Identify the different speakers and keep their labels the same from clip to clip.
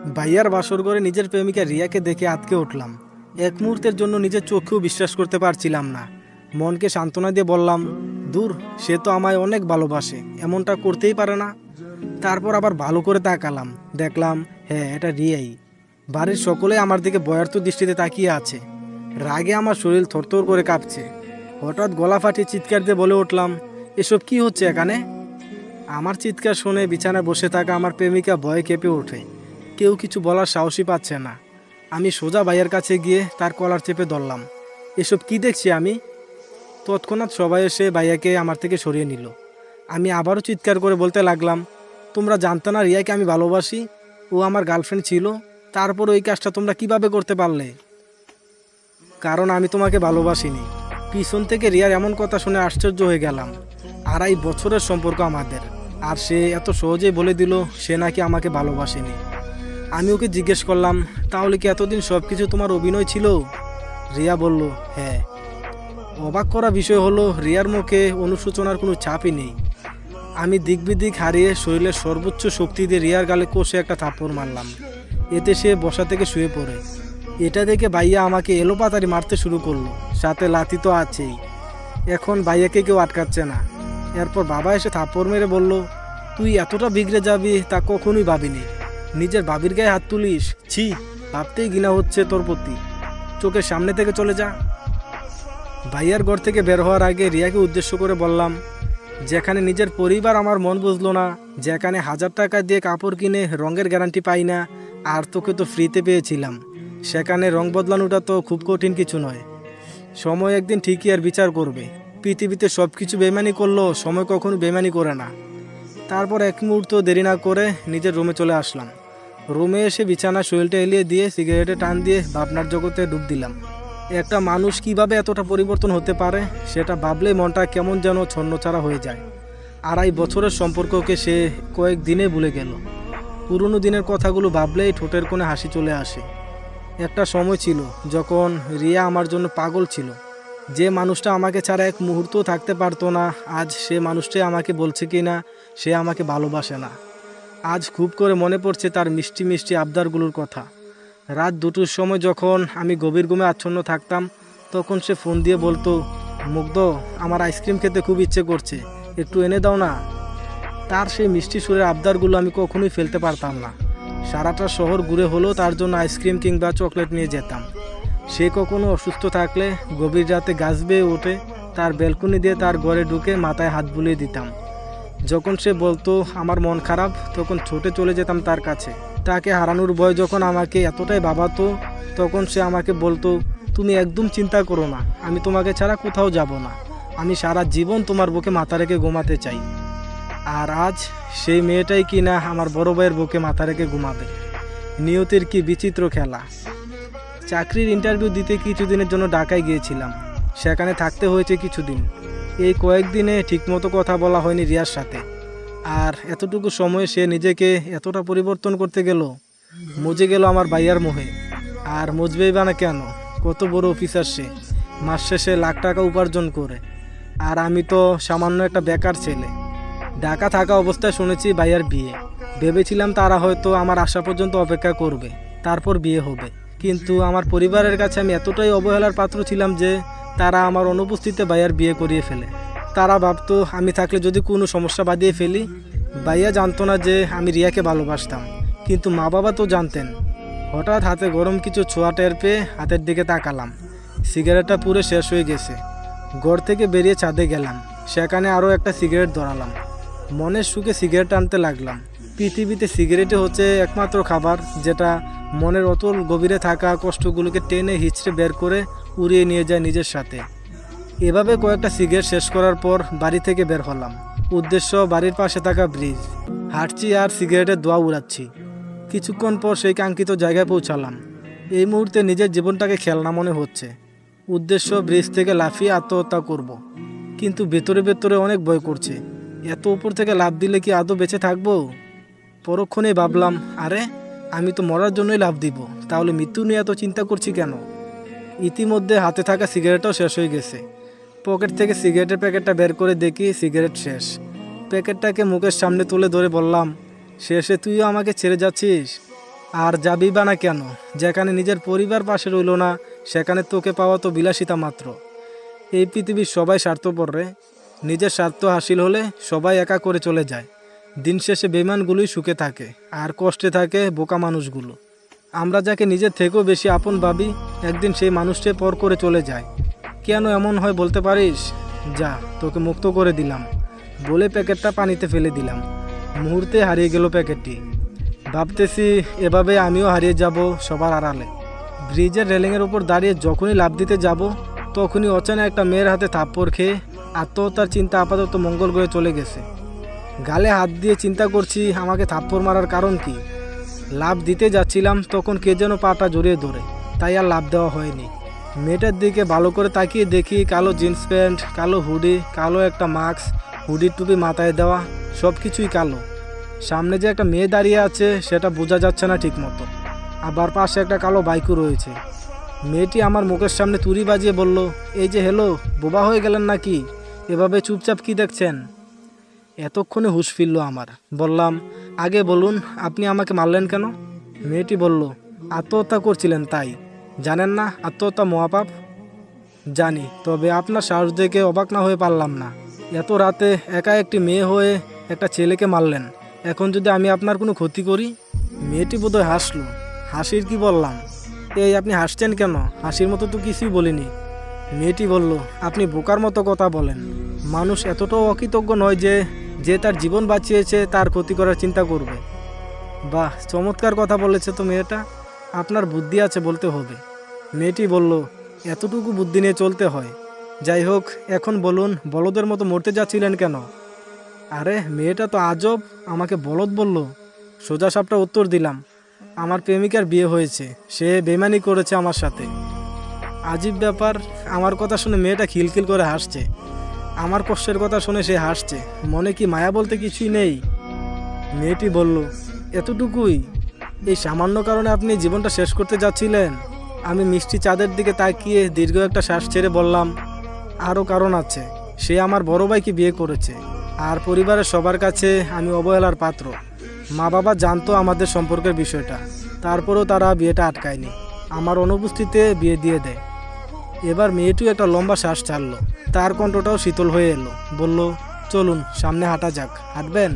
Speaker 1: ভাইয়ার বাসর ঘরে নিজের প্রেমিকা রিয়াকে দেখে আঁতকে উঠলাম। এক মুহূর্তের জন্য নিজের চোখেও বিশ্বাস করতে পারছিলাম না। মনকে সান্ত্বনা দিয়ে বললাম, দূর, সে তো আমায় অনেক ভালোবাসে, এমনটা করতেই পারে না। তারপর আবার ভালো করে তাকালাম, দেখলাম হ্যাঁ, এটা রিয়াই। বাড়ির সকলে আমার দিকে ভয়ার্থ দৃষ্টিতে তাকিয়ে আছে। রাগে আমার শরীর থরথর করে কাঁপছে। হঠাৎ গলা ফাটিয়ে চিৎকার দিয়ে বলে উঠলাম, এসব কি হচ্ছে এখানে? আমার চিৎকার শুনে বিছানায় বসে থাকা আমার প্রেমিকা ভয়ে কেঁপে ওঠে। কেউ কিছু বলার সাহসই পাচ্ছে না। আমি সোজা ভাইয়ের কাছে গিয়ে তার কলার চেপে ধরলাম। এসব কি দেখছি আমি? তৎক্ষণাৎ সবাই এসে ভাইয়াকে আমার থেকে সরিয়ে নিল। আমি আবারও চিৎকার করে বলতে লাগলাম, তোমরা জানতে না রিয়াকে আমি ভালোবাসি? ও আমার গার্লফ্রেন্ড ছিল, তারপর ওই কাজটা তোমরা কিভাবে করতে পারলে? কারণ আমি তোমাকে ভালোবাসিনি। পিছন থেকে রিয়ার এমন কথা শুনে আশ্চর্য হয়ে গেলাম। 2.5 বছরের সম্পর্ক আমাদের, আর সে এত সহজেই বলে দিল সে নাকি আমাকে ভালোবাসেনি। আমি ওকে জিজ্ঞেস করলাম, তাহলে কি এতদিন সব কিছু তোমার অভিনয় ছিল? রিয়া বলল, হ্যাঁ। অবাক করা বিষয় হলো, রিয়ার মুখে অনুশোচনার কোনো ছাপই নেই। আমি দিকবিদিক হারিয়ে শরীরের সর্বোচ্চ শক্তি দিয়ে রিয়ার গালে কষে একটা থাপ্পড় মারলাম। এতে সে বসা থেকে শুয়ে পড়ে। এটা দেখে ভাইয়া আমাকে এলোপাতাড়ি মারতে শুরু করলো, সাথে লাথি তো আছেই। এখন ভাইয়াকে কেউ আটকাচ্ছে না। এরপর বাবা এসে থাপ্পড় মেরে বলল, তুই এতটা বিগড়ে যাবি তা কখনোই ভাবিনি। নিজের ভাবির গায়ে হাত তুলিস, ছি, ভাবতেই ঘৃণা হচ্ছে তোর প্রতি। চোখের সামনে থেকে চলে যা। ভাইয়ার ঘর থেকে বের হওয়ার আগে রিয়াকে উদ্দেশ্য করে বললাম, যেখানে নিজের পরিবার আমার মন বুঝলো না, যেখানে 1000 টাকা দিয়ে কাপড় কিনে রঙের গ্যারান্টি পাই না, আর তোকে তো ফ্রিতে পেয়েছিলাম, সেখানে রং বদলানোটা তো খুব কঠিন কিছু নয়। সময় একদিন ঠিকই আর বিচার করবে। পৃথিবীতে সব কিছু বেমানি করলেও সময় কখনো বেমানি করে না। তারপর এক মুহূর্ত দেরি না করে নিজের রুমে চলে আসলাম। রুমে এসে বিছানা শরীরটা এলিয়ে দিয়ে সিগারেটে টান দিয়ে ভাবনার জগতে ডুব দিলাম। একটা মানুষ কিভাবে এতটা পরিবর্তন হতে পারে সেটা ভাবলেই মনটা কেমন যেন ছন্নছাড়া হয়ে যায়। 2.5 বছরের সম্পর্ককে সে কয়েকদিনে ভুলে গেল। পুরনো দিনের কথাগুলো ভাবলেই ঠোঁটের কোণে হাসি চলে আসে। একটা সময় ছিল যখন রিয়া আমার জন্য পাগল ছিল। যে মানুষটা আমাকে ছাড়া এক মুহূর্তও থাকতে পারতো না, আজ সে মানুষটাই আমাকে বলছে কি না সে আমাকে ভালোবাসে না। আজ খুব করে মনে পড়ছে তার মিষ্টি মিষ্টি আবদারগুলোর কথা। রাত 2টোর সময় যখন আমি গভীর ঘুমে আচ্ছন্ন থাকতাম, তখন সে ফোন দিয়ে বলতো, মুগ্ধ, আমার আইসক্রিম খেতে খুব ইচ্ছে করছে, একটু এনে দাও না। তার সেই মিষ্টি সুরের আবদারগুলো আমি কখনোই ফেলতে পারতাম না। সারাটা শহর ঘুরে হলেও তার জন্য আইসক্রিম কিংবা চকলেট নিয়ে যেতাম। সে কখনো অসুস্থ থাকলে গভীর রাতে গাছ বেয়ে উঠে তার ব্যালকনি দিয়ে তার ঘরে ঢুকে মাথায় হাত বুলিয়ে দিতাম। যখন সে বলতো আমার মন খারাপ, তখন ছুটে চলে যেতাম তার কাছে। তাকে হারানোর ভয় যখন আমাকে এতটাই ভাবাতো, তখন সে আমাকে বলতো, তুমি একদম চিন্তা করো না, আমি তোমাকে ছাড়া কোথাও যাব না, আমি সারা জীবন তোমার বুকে মাথা রেখে ঘুমাতে চাই। আর আজ সেই মেয়েটাই কিনা আমার বড় ভাইয়ের বুকে মাথা রেখে ঘুমাবে। নিয়তির কি বিচিত্র খেলা। চাকরির ইন্টারভিউ দিতে কিছুদিনের জন্য ঢাকায় গিয়েছিলাম। সেখানে থাকতে হয়েছে কিছুদিন। এই কয়েকদিনে ঠিকমতো কথা বলা হয়নি রিয়ার সাথে। আর এতটুকু সময়ে সে নিজেকে এতটা পরিবর্তন করতে গেল, মজে গেল আমার ভাইয়ার মোহে। আর মজবেই বা না কেন, কত বড় অফিসার সে, মাস শেষে লাখ টাকা উপার্জন করে। আর আমি তো সামান্য একটা বেকার ছেলে। ঢাকা থাকা অবস্থায় শুনেছি ভাইয়ার বিয়ে। ভেবেছিলাম তারা হয়তো আমার আসা পর্যন্ত অপেক্ষা করবে, তারপর বিয়ে হবে। কিন্তু আমার পরিবারের কাছে আমি এতটাই অবহেলার পাত্র ছিলাম যে তারা আমার অনুপস্থিতিতে ভাইয়ার বিয়ে করিয়ে ফেলে। তারা ভাবতো আমি থাকলে যদি কোনো সমস্যা বাঁধিয়ে ফেলি। ভাইয়া জানতো না যে আমি রিয়াকে ভালোবাসতাম, কিন্তু মা বাবা তো জানতেন। হঠাৎ হাতে গরম কিছু ছোঁয়া টের পেয়ে হাতের দিকে তাকালাম। সিগারেটটা পুরো শেষ হয়ে গেছে। ঘর থেকে বেরিয়ে ছাদে গেলাম, সেখানে আরও একটা সিগারেট ধরালাম। মনের সুখে সিগারেট টানতে লাগলাম। পৃথিবীতে সিগারেটই হচ্ছে একমাত্র খাবার যেটা মনের অতল গভীরে থাকা কষ্টগুলোকে টেনে হিচড়ে বের করে উড়িয়ে নিয়ে যায় নিজের সাথে। এভাবে কয়েকটা সিগারেট শেষ করার পর বাড়ি থেকে বের হলাম। উদ্দেশ্য বাড়ির পাশে থাকা ব্রিজ। হাঁটছি আর সিগারেটের ধোঁয়া উড়াচ্ছি। কিছুক্ষণ পর সেই কাঙ্ক্ষিত জায়গায় পৌঁছালাম। এই মুহূর্তে নিজের জীবনটাকে খেলনা মনে হচ্ছে। উদ্দেশ্য ব্রিজ থেকে লাফিয়ে আত্মহত্যা করব। কিন্তু ভেতরে ভেতরে অনেক ভয় করছে। এত উপর থেকে লাফ দিলে কি আদৌ বেঁচে থাকবো? পরক্ষণেই ভাবলাম, আরে আমি তো মরার জন্যই লাফ দিব, তাহলে মৃত্যু নিয়ে এত চিন্তা করছি কেন? ইতিমধ্যে হাতে থাকা সিগারেটও শেষ হয়ে গেছে। পকেট থেকে সিগারেটের প্যাকেটটা বের করে দেখি সিগারেট শেষ। প্যাকেটটাকে মুখের সামনে তুলে ধরে বললাম, শেষে তুইও আমাকে ছেড়ে যাচ্ছিস? আর যাবি বা না কেন? যেখানে নিজের পরিবার পাশে রইল না, সেখানে তোকে পাওয়া তো বিলাসিতা মাত্র। এই পৃথিবীর সবাই স্বার্থপর রে। নিজের স্বার্থ হাসিল হলে সবাই একা করে চলে যায়। দিন শেষে বেইমানগুলোই সুখে থাকে, আর কষ্টে থাকে বোকা মানুষগুলো। আমরা যাকে নিজের থেকেও বেশি আপন ভাবি, একদিন সেই মানুষটাই পর করে চলে যায়। কেন এমন হয় বলতে পারিস? যা, তোকে মুক্ত করে দিলাম বলে প্যাকেটটা পানিতে ফেলে দিলাম। মুহূর্তে হারিয়ে গেল প্যাকেটটি। ভাবতেছি এভাবে আমিও হারিয়ে যাব সবার আড়ালে। ব্রিজের রেলিংয়ের ওপর দাঁড়িয়ে যখনই লাফ দিতে যাব, তখনই অচেনা একটা মেয়ের হাতে থাপ্পড় খেয়ে আত্মহত্যার চিন্তা আপাতত মঙ্গল গ্রহে চলে গেছে। গালে হাত দিয়ে চিন্তা করছি আমাকে থাপ্পড় মারার কারণ কি। লাফ দিতে যাচ্ছিলাম, তখন কে যেন পাটা জড়িয়ে ধরে, তাই আর লাফ দেওয়া হয়নি। মেয়েটার দিকে ভালো করে তাকিয়ে দেখি কালো জিন্স প্যান্ট, কালো হুডি, কালো একটা মাস্ক, হুডির টুপি মাথায় দেওয়া, সব কিছুই কালো। সামনে যে একটা মেয়ে দাঁড়িয়ে আছে সেটা বোঝা যাচ্ছে না ঠিক মতো। আবার পাশে একটা কালো বাইকও রয়েছে। মেয়েটি আমার মুখের সামনে তুড়ি বাজিয়ে বলল, এই যে হ্যালো, বোবা হয়ে গেলেন নাকি? এভাবে চুপচাপ কি দেখছেন? এতক্ষণে হুঁশ ফিরল আমার। বললাম, আগে বলুন আপনি আমাকে মারলেন কেন? মেয়েটি বলল, আত্মহত্যা করছিলেন তাই। জানেন না আত্মহত্যা মহাপাপ? জানি, তবে আপনার সাহস দেখে অবাক না হয়ে পারলাম না। এত রাতে একা একটি মেয়ে হয়ে একটা ছেলেকে মারলেন। এখন যদি আমি আপনার কোনো ক্ষতি করি? মেয়েটি বোধহয় হাসলো। হাসির কি বললাম? এই আপনি হাসছেন কেন? হাসির মতো তো কিছুই বলিনি। মেয়েটি বলল, আপনি বোকার মতো কথা বলেন। মানুষ এতটাও অকৃতজ্ঞ নয় যে যে তার জীবন বাঁচিয়েছে তার ক্ষতি করার চিন্তা করবে। বাহ, চমৎকার কথা বলেছে তো মেয়েটা। আপনার বুদ্ধি আছে বলতে হবে। মেয়েটি বলল, এতটুকু বুদ্ধি নিয়ে চলতে হয়। যাই হোক, এখন বলুন বলদের মতো মরতে যাচ্ছিলেন কেন? আরে মেয়েটা তো আজব, আমাকে বলদ বলল। সোজা সাপটা উত্তর দিলাম, আমার প্রেমিকার বিয়ে হয়েছে, সে বেমানি করেছে আমার সাথে। আজীব ব্যাপার, আমার কথা শুনে মেয়েটা খিলখিল করে হাসছে। আমার কষ্টের কথা শুনে সে হাসছে। মনে কি মায়া বলতে কিছুই নেই? মেয়েটি বলল, এতটুকুই? এই সামান্য কারণে আপনি জীবনটা শেষ করতে যাচ্ছিলেন? আমি মিষ্টি চাঁদের দিকে তাকিয়ে দীর্ঘ একটা শ্বাস ছেড়ে বললাম, আরও কারণ আছে। সে আমার বড় ভাইকে বিয়ে করেছে, আর পরিবারের সবার কাছে আমি অবহেলার পাত্র। মা বাবা জানতো আমাদের সম্পর্কের বিষয়টা, তারপরেও তারা বিয়েটা আটকায়নি, আমার অনুপস্থিতিতে বিয়ে দিয়ে দেয়। এবার মেয়েটিও একটা লম্বা শ্বাস ছাড়লো, তার কণ্ঠটাও শীতল হয়ে এলো। বলল, চলুন সামনে হাঁটা যাক। হাঁটবেন?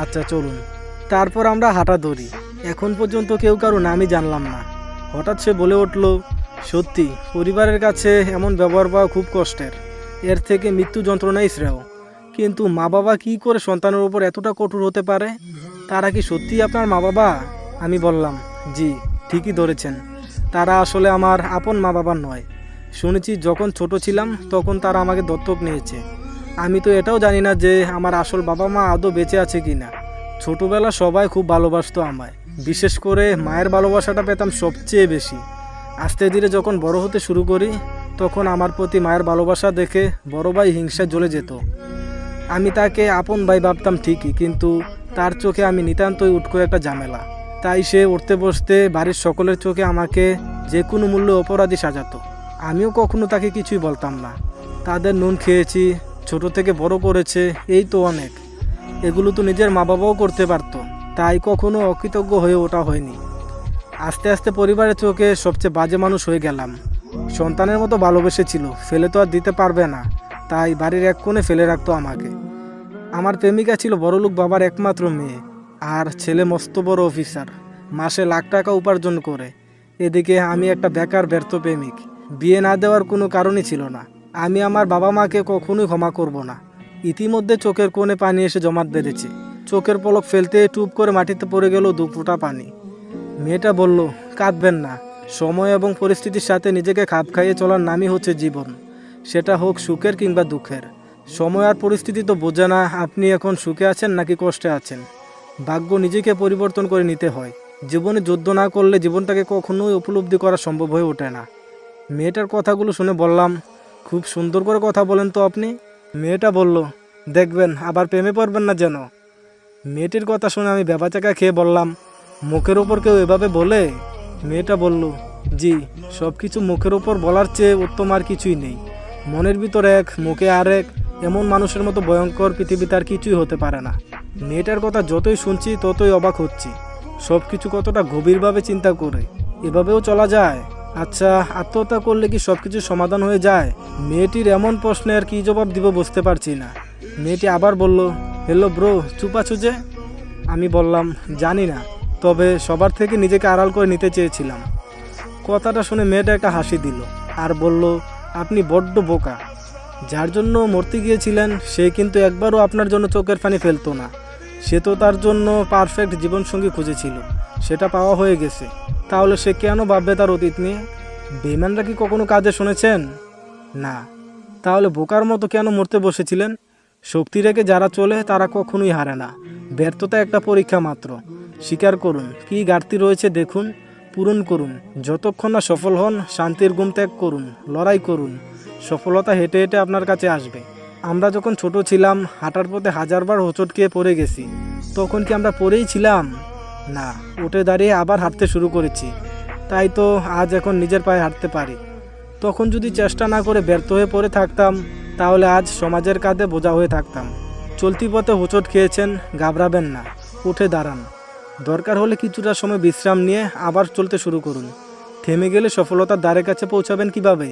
Speaker 1: আচ্ছা চলুন। তারপর আমরা হাঁটা ধরি। এখন পর্যন্ত কেউ কারো নামই জানলাম না। হঠাৎ সে বলে উঠল, সত্যি পরিবারের কাছে এমন ব্যবহার পাওয়া খুব কষ্টের, এর থেকে মৃত্যু যন্ত্রণাই শ্রেয়। কিন্তু মা বাবা কি করে সন্তানের উপর এতটা কঠোর হতে পারে? তারা কি সত্যিই আপনার মা বাবা? আমি বললাম, জি, ঠিকই ধরেছেন। তারা আসলে আমার আপন মা বাবা নয়। শুনেছি যখন ছোট ছিলাম তখন তারা আমাকে দত্তক নিয়েছে। আমি তো এটাও জানি না যে আমার আসল বাবা মা আদৌ বেঁচে আছে কিনা। ছোটবেলা সবাই খুব ভালোবাসতো আমায়, বিশেষ করে মায়ের ভালোবাসাটা পেতাম সবচেয়ে বেশি। আস্তে ধীরে যখন বড় হতে শুরু করি, তখন আমার প্রতি মায়ের ভালোবাসা দেখে বড় ভাই হিংসায় জ্বলে যেত। আমি তাকে আপন ভাই ভাবতাম ঠিকই, কিন্তু তার চোখে আমি নিতান্তই উটকো একটা ঝামেলা। তাই সে উঠতে বসতে বাড়ির সকলের চোখে আমাকে যে কোনো মূল্যে অপরাধী সাজাতো। আমিও কখনো তাকে কিছুই বলতাম না। তাদের নুন খেয়েছি, ছোট থেকে বড় করেছে, এই তো অনেক। এগুলো তো নিজের মা বাবাও করতে পারতো, তাই কখনো অকৃতজ্ঞ হয়ে ওঠা হয়নি। আস্তে আস্তে পরিবারের চোখে সবচেয়ে বাজে মানুষ হয়ে গেলাম। সন্তানের মতো ভালোবেসেছিল, ফেলে তো আর দিতে পারবে না, তাই বাড়ির এক কোণে ফেলে রাখতো আমাকে। আমার প্রেমিকা ছিল বড়লোক বাবার একমাত্র মেয়ে, আর ছেলে মস্ত বড় অফিসার, মাসে লাখ টাকা উপার্জন করে। এদিকে আমি একটা বেকার ব্যর্থ প্রেমিক। বিয়ে না দেওয়ার কোনো কারণই ছিল না। আমি আমার বাবা মাকে কখনোই ক্ষমা করব না। ইতিমধ্যে চোখের কোণে পানি এসে জমাট বেঁধেছে। চোখের পলক ফেলতে টুপ করে মাটিতে পড়ে গেল 2 ফোঁটা পানি। মেয়েটা বলল, কাঁদবেন না। সময় এবং পরিস্থিতির সাথে নিজেকে খাপ খাইয়ে চলার নামই হচ্ছে জীবন, সেটা হোক সুখের কিংবা দুঃখের। সময় আর পরিস্থিতি তো বোঝে না আপনি এখন সুখে আছেন নাকি কষ্টে আছেন। ভাগ্য নিজেকে পরিবর্তন করে নিতে হয়। জীবনে যুদ্ধ না করলে জীবনটাকে কখনোই উপলব্ধি করা সম্ভব হয়ে ওঠে না। মেয়েটার কথাগুলো শুনে বললাম, খুব সুন্দর করে কথা বলেন তো আপনি। মেয়েটা বলল, দেখবেন আবার প্রেমে পড়বেন না যেন। মেয়েটির কথা শুনে আমি ভ্যাবাচাকা খেয়ে বললাম, মুখের ওপর কেউ এভাবে বলে? মেয়েটা বলল, জি, সব কিছু মুখের ওপর বলার চেয়ে উত্তম আর কিছুই নেই। মনের ভিতর এক, মুখে আরেক, এমন মানুষের মতো ভয়ঙ্কর পৃথিবীতে আর কিছুই হতে পারে না। মেয়েটার কথা যতই শুনছি ততই অবাক হচ্ছি। সব কিছু কতটা গভীরভাবে চিন্তা করে। এভাবেও চলা যায়? আচ্ছা, আত্মহত্যা করলে কি সব কিছু সমাধান হয়ে যায়? মেয়েটির এমন প্রশ্নের কি জবাব দিব বুঝতে পারছি না। মেয়েটি আবার বলল, হ্যালো ব্রো, চুপ আছো যে? আমি বললাম, জানি না, তবে সবার থেকে নিজেকে আড়াল করে নিতে চেয়েছিলাম। কথাটা শুনে মেয়েটা একটা হাসি দিল আর বলল, আপনি বড্ড বোকা। যার জন্য মরতে গিয়েছিলেন সে কিন্তু একবারও আপনার জন্য চোখের পানি ফেলতো না। সে তো তার জন্য পারফেক্ট জীবনসঙ্গী খুঁজেছিল, সেটা পাওয়া হয়ে গেছে। তাহলে সে কেন ভাববে তার অতীত নিয়ে? বেঈমানরা কি কখনো কাজে শুনেছেন? না। তাহলে বোকার মতো কেন মরতে বসেছিলেন? শক্তি রেখে যারা চলে তারা কখনোই হারে না। ব্যর্থতা একটা পরীক্ষা মাত্র। স্বীকার করুন, কী ঘাটতি রয়েছে দেখুন, পূরণ করুন। যতক্ষণ না সফল হন, শান্তির ঘুম ত্যাগ করুন, লড়াই করুন। সফলতা হেঁটে হেঁটে আপনার কাছে আসবে। আমরা যখন ছোট ছিলাম, হাঁটার পথে হাজারবার হোঁচট খেয়ে পড়ে গেছি। তখন কি আমরা পড়েই ছিলাম? না, উঠে দাঁড়িয়ে আবার হাঁটতে শুরু করেছি। তাই তো আজ এখন নিজের পায়ে হাঁটতে পারি। তখন যদি চেষ্টা না করে ব্যর্থ হয়ে পড়ে থাকতাম, তাহলে আজ সমাজের কাঁধে বোঝা হয়ে থাকতাম। চলতি পথে হোঁচট খেয়েছেন, ঘাবড়াবেন না, উঠে দাঁড়ান। দরকার হলে কিছুটা সময় বিশ্রাম নিয়ে আবার চলতে শুরু করুন। থেমে গেলে সফলতার দ্বারে কাছে পৌঁছাবেন কিভাবে?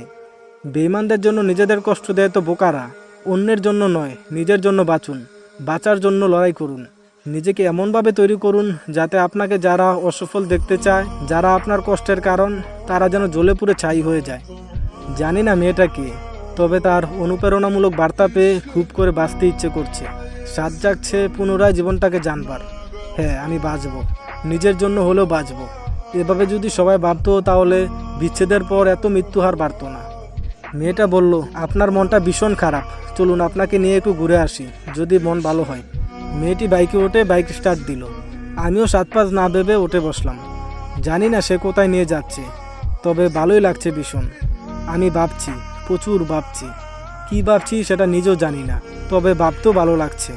Speaker 1: বেঈমানদের জন্য নিজেদের কষ্ট দেয় তো বোকারা। অন্যের জন্য নয়, নিজের জন্য বাঁচুন। বাঁচার জন্য লড়াই করুন। নিজেকে এমনভাবে তৈরি করুন যাতে আপনাকে যারা অসফল দেখতে চায়, যারা আপনার কষ্টের কারণ, তারা যেন জ্বলে পুড়ে ছাই হয়ে যায়। জানি না মেয়েটা কে, তবে তার অনুপ্রেরণামূলক বার্তা পেয়ে খুব করে বাঁচতে ইচ্ছে করছে। সাত জাগছে পুনরায় জীবনটাকে জানবার। হ্যাঁ, আমি বাঁচব, নিজের জন্য হলেও বাঁচব। এভাবে যদি সবাই ভাবতো তাহলে বিচ্ছেদের পর এত মৃত্যুহার বাড়তো না। মেয়েটা বলল, আপনার মনটা ভীষণ খারাপ, চলুন আপনাকে নিয়ে একটু ঘুরে আসি, যদি মন ভালো হয়। মেয়েটি বাইকে উঠে বাইক স্টার্ট দিল। আমিও সাত পাঁচ না ভেবে উঠে বসলাম। জানি না সে কোথায় নিয়ে যাচ্ছে, তবে ভালোই লাগছে ভীষণ। আমি ভাবছি, প্রচুর ভাবছি। কি ভাবছি সেটা নিজেও জানি না, তবে ভাবতেও ভালো লাগছে।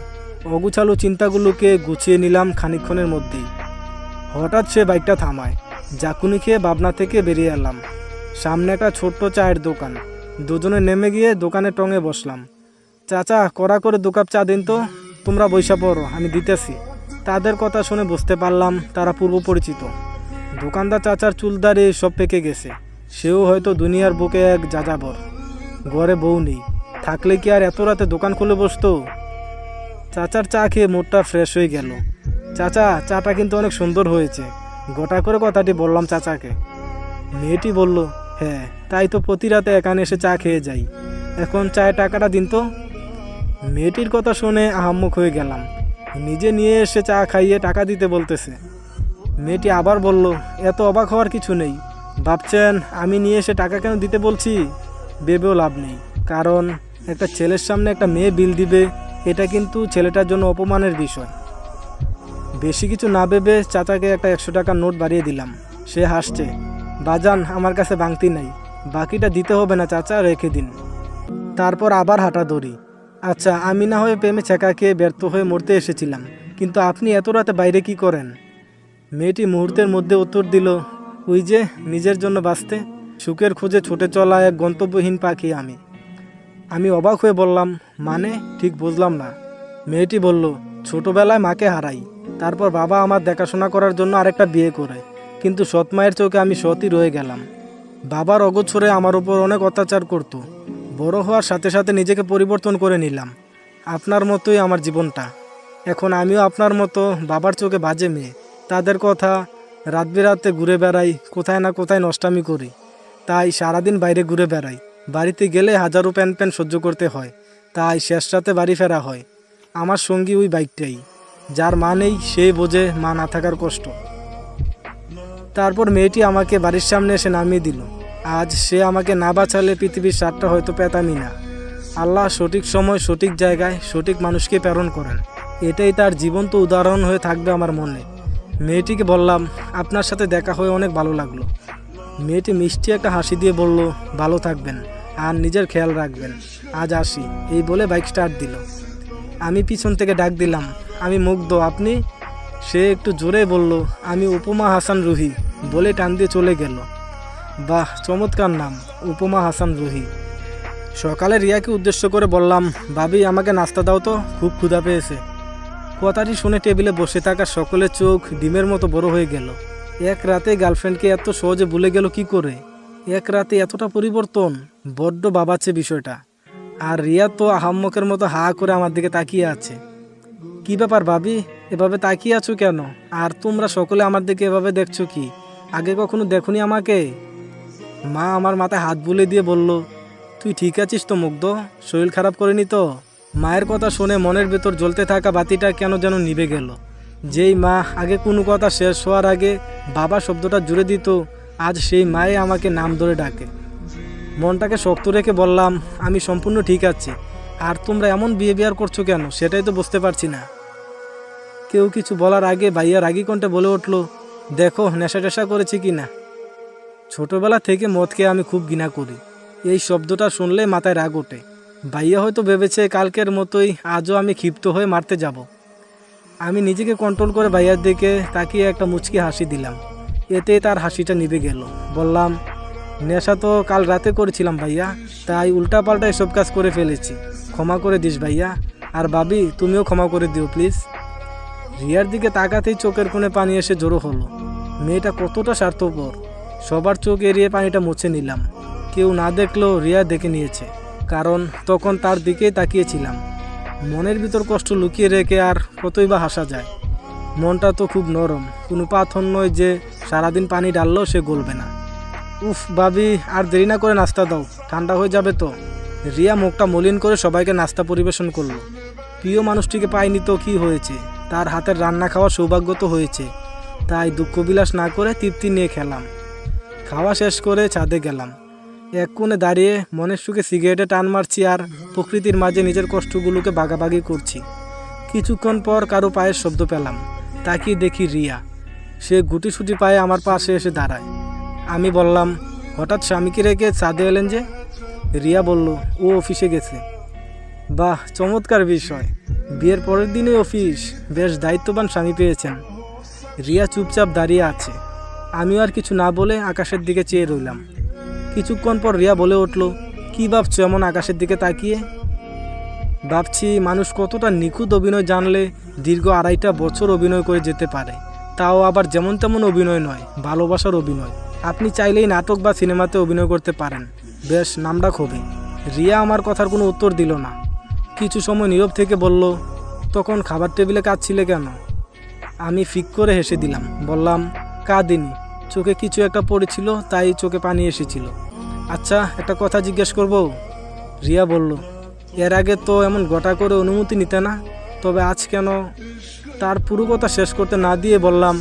Speaker 1: অগুছালো চিন্তাগুলোকে গুছিয়ে নিলাম খানিকক্ষণের মধ্যেই। হঠাৎ সে বাইকটা থামায়। জাকুনি খেয়ে ভাবনা থেকে বেরিয়ে এলাম। সামনে একটা ছোট্ট চায়ের দোকান। দুজনে নেমে গিয়ে দোকানে টঙে বসলাম। চাচা, কড়া করে 2 কাপ চা দিন তো। তোমরা বইসা পড়ো, আমি দিতেছি। তাদের কথা শুনে বুঝতে পারলাম তারা পূর্ব পরিচিত। দোকানদার চাচার চুলদারি সব পেকে গেছে। সেও হয়তো দুনিয়ার বুকে এক যাযাবর। ঘরে বউ নেই, থাকলে কি আর এত রাতে দোকান খুলে বসতো? চাচার চা খেয়ে মুডটা ফ্রেশ হয়ে গেল। চাচা, চাটা কিন্তু অনেক সুন্দর হয়েছে। গোটা করে কথাটি বললাম চাচাকে। মেয়েটি বলল, হ্যাঁ, তাই তো প্রতি রাতে এখানে এসে চা খেয়ে যাই। এখন চায়ের টাকাটা দিন তো। মেয়েটির কথা শুনে আহাম্মক হয়ে গেলাম। নিজে নিয়ে এসে চা খাইয়ে টাকা দিতে বলতেছে। মেয়েটি আবার বলল, এত অবাক হওয়ার কিছু নেই। ভাবছেন আমি নিয়ে এসে টাকা কেন দিতে বলছি? ভেবেও লাভ নেই, কারণ একটা ছেলের সামনে একটা মেয়ে বিল দিবে, এটা কিন্তু ছেলেটার জন্য অপমানের বিষয়। বেশি কিছু না ভেবে চাচাকে একটা 100 টাকার নোট বাড়িয়ে দিলাম। সে হাসছে। বাজান, আমার কাছে বাংতি নাই, বাকিটা দিতে হবে না চাচা, রেখে দিন। তারপর আবার হাঁটা ধরি। আচ্ছা, আমি না হয়ে প্রেমে ছেঁকা খেয়ে ব্যর্থ হয়ে মরতে এসেছিলাম, কিন্তু আপনি এত রাতে বাইরে কি করেন? মেয়েটি মুহূর্তের মধ্যে উত্তর দিল, ওই যে নিজের জন্য বাঁচতে, সুখের খোঁজে ছুটে চলা এক গন্তব্যহীন পাখি আমি। আমি অবাক হয়ে বললাম, মানে ঠিক বুঝলাম না। মেয়েটি বলল, ছোটবেলায় মাকে হারাই, তারপর বাবা আমার দেখাশোনা করার জন্য আরেকটা বিয়ে করে, কিন্তু সৎ মায়ের চোখে আমি সৎই রয়ে গেলাম। বাবার অগোছরে আমার উপর অনেক অত্যাচার করত। বড় হওয়ার সাথে সাথে নিজেকে পরিবর্তন করে নিলাম। আপনার মতোই আমার জীবনটা। এখন আমিও আপনার মতো বাবার চোখে বাজে মেয়ে। তাদের কথা, রাত বেরাতে ঘুরে বেড়াই, কোথায় না কোথায় নষ্টামি করি। তাই সারাদিন বাইরে ঘুরে বেড়াই। বাড়িতে গেলে হাজারো প্যান সহ্য করতে হয়, তাই শেষ রাতে বাড়ি ফেরা হয়। আমার সঙ্গী ওই বাইকটাই। যার মা নেই সে বোঝে মা না থাকার কষ্ট। তারপর মেয়েটি আমাকে বাড়ির সামনে এসে নামিয়ে দিল। আজ সে আমাকে না বাঁচালে পৃথিবীর স্বাদটা হয়তো পেতামই না। আল্লাহ সঠিক সময় সঠিক জায়গায় সঠিক মানুষকে প্রেরণ করেন, এটাই তার জীবন্ত উদাহরণ হয়ে থাকবে আমার মনে। মেয়েটিকে বললাম, আপনার সাথে দেখা হয়ে অনেক ভালো লাগলো। মেয়েটি মিষ্টি একটা হাসি দিয়ে বলল, ভালো থাকবেন আর নিজের খেয়াল রাখবেন, আজ আসি। এই বলে বাইক স্টার্ট দিল। আমি পিছন থেকে ডাক দিলাম, আমি মুগ্ধ, আপনি? সে একটু জোরে বলল, আমি উপমা হাসান রুহি, বলে টান দিয়ে চলে গেল। বাহ, চমৎকার নাম, উপমা হাসান রুহি। সকালে রিয়াকে উদ্দেশ্য করে বললাম, ভাবি আমাকে নাস্তা দাও তো, খুব ক্ষুধা পেয়েছে। কথাটি শুনে টেবিলে বসে থাকা সকলের চোখ ডিমের মতো বড় হয়ে গেল। এক রাতে গার্লফ্রেন্ডকে এত সহজে ভুলে গেল কি করে? এক রাতে এতটা পরিবর্তন, বড্ড ভাবাচ্ছে বিষয়টা। আর রিয়া তো আহাম্মকের মতো হা করে আমার দিকে তাকিয়ে আছে। কি ব্যাপার ভাবি, এভাবে তাকিয়ে আছো কেন? আর তোমরা সকলে আমার দিকে এভাবে দেখছো কি? আগে কখনো দেখোনি আমাকে? মা আমার মাথায় হাত বুলে দিয়ে বলল, তুই ঠিক আছিস তো মুগ্ধ? শরীর খারাপ করেনি তো? মায়ের কথা শুনে মনের ভেতর জ্বলতে থাকা বাতিটা কেন যেন নিভে গেল। যেই মা আগে কোনো কথা শেষ হওয়ার আগে বাবা শব্দটা জুড়ে দিত, আজ সেই মায়ে আমাকে নাম ধরে ডাকে। মনটাকে শক্ত রেখে বললাম, আমি সম্পূর্ণ ঠিক আছি। আর তোমরা এমন বিহেভিয়ার করছো কেন সেটাই তো বুঝতে পারছি না। কেউ কিছু বলার আগে ভাইয়া রাগী কণ্ঠে বলে উঠল, দেখো নেশা টেশা করেছি কি না। ছোটবেলা থেকে মদকে আমি খুব ঘৃণা করি। এই শব্দটা শুনলে মাথায় রাগ ওঠে। ভাইয়া হয়তো ভেবেছে কালকের মতোই আজও আমি ক্ষিপ্ত হয়ে মারতে যাব। আমি নিজেকে কন্ট্রোল করে ভাইয়ার দিকে তাকিয়ে একটা মুচকি হাসি দিলাম। এতে তার হাসিটা নিভে গেল। বললাম, নেশা তো কাল রাতে করেছিলাম ভাইয়া, তাই উল্টাপাল্টা এসব কাজ করে ফেলেছি। ক্ষমা করে দিস ভাইয়া। আর ভাবি, তুমিও ক্ষমা করে দিও প্লিজ। রিয়ার দিকে তাকাতেই চোখের কোণে পানি এসে জড়ো হলো। মেয়েটা কতটা স্বার্থপর। সবার চোখ এড়িয়ে পানিটা মুছে নিলাম। কেউ না দেখলেও রিয়া দেখে নিয়েছে, কারণ তখন তার দিকেই তাকিয়েছিলাম। মনের ভিতর কষ্ট লুকিয়ে রেখে আর কতই বা হাসা যায়। মনটা তো খুব নরম, কোনো পাথর নয় যে সারাদিন পানি ডাললেও সে গলবে না। উফ ভাবি, আর দেরি না করে নাস্তা দাও, ঠান্ডা হয়ে যাবে তো। রিয়া মুখটা মলিন করে সবাইকে নাস্তা পরিবেশন করলো। প্রিয় মানুষটিকে পাইনি তো কি হয়েছে, তার হাতের রান্না খাওয়ার সৌভাগ্য তো হয়েছে। তাই দুঃখবিলাস না করে তৃপ্তি নিয়ে খেলাম। খাওয়া শেষ করে ছাদে গেলাম। এক কোণে দাঁড়িয়ে মনের সুখে সিগারেটে টান মারছি আর প্রকৃতির মাঝে নিজের কষ্টগুলোকে ভাগাভাগি করছি। কিছুক্ষণ পর কারো পায়ের শব্দ পেলাম। তাকিয়ে দেখি রিয়া। সে গুটিসুটি পায়ে আমার পাশে এসে দাঁড়ায়। আমি বললাম, হঠাৎ স্বামীকে রেখে ছাদে এলেন যে? রিয়া বলল, ও অফিসে গেছে। বাহ, চমৎকার বিষয়। বিয়ের পরের দিনে অফিস, বেশ দায়িত্ববান স্বামী পেয়েছেন। রিয়া চুপচাপ দাঁড়িয়ে আছে। আমিও আর কিছু না বলে আকাশের দিকে চেয়ে রইলাম। কিছুক্ষণ পর রিয়া বলে উঠল, কি ভাবছো এমন আকাশের দিকে তাকিয়ে? ভাবছি মানুষ কতটা নিখুঁত অভিনয় জানলে দীর্ঘ 2.5 বছর অভিনয় করে যেতে পারে। তাও আবার যেমন তেমন অভিনয় নয়, ভালোবাসার অভিনয়। আপনি চাইলেই নাটক বা সিনেমাতে অভিনয় করতে পারেন, বেশ নামডাক হবে। রিয়া আমার কথার কোনো উত্তর দিল না। কিছু সময় নীরব থেকে বলল, তখন খাবার টেবিলে কাঁদছিলে কেন? আমি ফিক করে হেসে দিলাম। বললাম, কাঁদিনি, চোখে কিছু একটা পড়েছিল, তাই চোখে পানি এসেছিল। আচ্ছা, একটা কথা জিজ্ঞেস করব? রিয়া বলল, এর আগে তো এমন গোটা করে অনুমতি নিতে না, তবে আজ কেন? তার পুরো কথা শেষ করতে না দিয়ে বললাম,